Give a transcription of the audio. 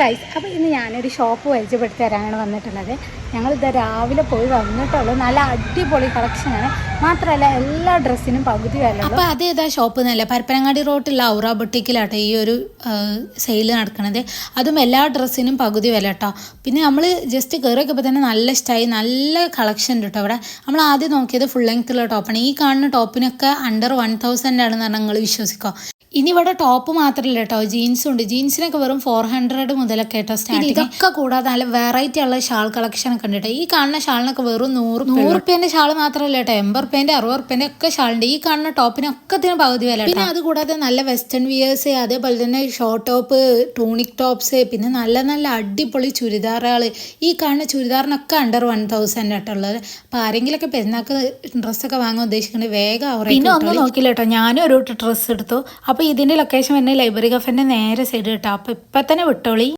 Guys, അപ്പോൾ ഇന്ന് ഞാനൊരു ഷോപ്പ് പരിചയപ്പെടുത്തി തരാനാണ് വന്നിട്ടുള്ളത്. ഞങ്ങളിത് രാവിലെ പോയി വന്നിട്ടുള്ളൂ. നല്ല അടിപൊളി കളക്ഷനാണ്. മാത്രമല്ല എല്ലാ ഡ്രസ്സിനും പകുതി വില. അപ്പോൾ അതേതാ ഷോപ്പ് എന്നല്ല, പരപ്പനങ്ങാടി റോഡിലുള്ള ഔറ ബുട്ടീക്കിലാട്ടോ ഈ ഒരു സെയിൽ നടക്കുന്നത്. അതും എല്ലാ ഡ്രസ്സിനും പകുതി വില കേട്ടോ. പിന്നെ നമ്മൾ ജസ്റ്റ് കയറിയൊക്കെ തന്നെ നല്ല സ്റ്റൈൽ, നല്ല കളക്ഷൻ ഉണ്ട് കേട്ടോ. അവിടെ നമ്മൾ ആദ്യം നോക്കിയത് ഫുൾ ലെങ്ത്തുള്ള ടോപ്പാണ്. ഈ കാണുന്ന ടോപ്പിനൊക്കെ അണ്ടർ 1000 ആണെന്ന് പറഞ്ഞാൽ നിങ്ങൾ വിശ്വസിക്കോ. ഇനി ഇവിടെ ടോപ്പ് മാത്രമല്ല കേട്ടോ, ജീൻസും ഉണ്ട്. ജീൻസിനൊക്കെ വെറും 400 മുതലൊക്കെ കേട്ടോ സ്റ്റാർട്ടിങ്. ഇതൊക്കെ കൂടാതെ നല്ല വെറൈറ്റി ഉള്ള ഷാൾ കളക്ഷൻ ഒക്കെ ഉണ്ട് കേട്ടോ. ഈ കാണുന്ന ഷാളിനൊക്കെ വെറും 100 റുപ്യേൻ്റെ ഷാൾ മാത്രമല്ല കേട്ടോ, 80 റുപ്യേൻ്റെ 60 റുപ്യേൻ്റെ ഒക്കെ ഷാളുണ്ട്. ഈ കാണുന്ന ടോപ്പിനൊക്കെ പകുതി വില. പിന്നെ അതുകൂടാതെ നല്ല വെസ്റ്റേൺ വിയേഴ്സ്, അതേപോലെ തന്നെ ഷോർട്ട് ടോപ്പ്, ടൂണിക് ടോപ്സ്, പിന്നെ നല്ല നല്ല അടിപൊളി ചുരിദാറുകൾ. ഈ കാണുന്ന ചുരിദാറിനൊക്കെ അണ്ടർ 1000 ആട്ടോ ഉള്ളത്. അപ്പോൾ ആരെങ്കിലുമൊക്കെ പെരുന്നാൾക്ക് ഡ്രസ്സൊക്കെ വാങ്ങാൻ ഉദ്ദേശിക്കുന്നത് വേഗം അവർ. പിന്നെ ഒന്നും നോക്കില്ല കേട്ടോ, ഞാനും ഒരു ഡ്രസ്സ് എടുത്തു. അപ്പോൾ ഇതിൻ്റെ ലൊക്കേഷൻ വരുന്നത് ലൈബ്രറി കഫേൻ്റെ നേരെ സൈഡ് കേട്ടോ. അപ്പോൾ ഇപ്പം തന്നെ വിട്ടോളി.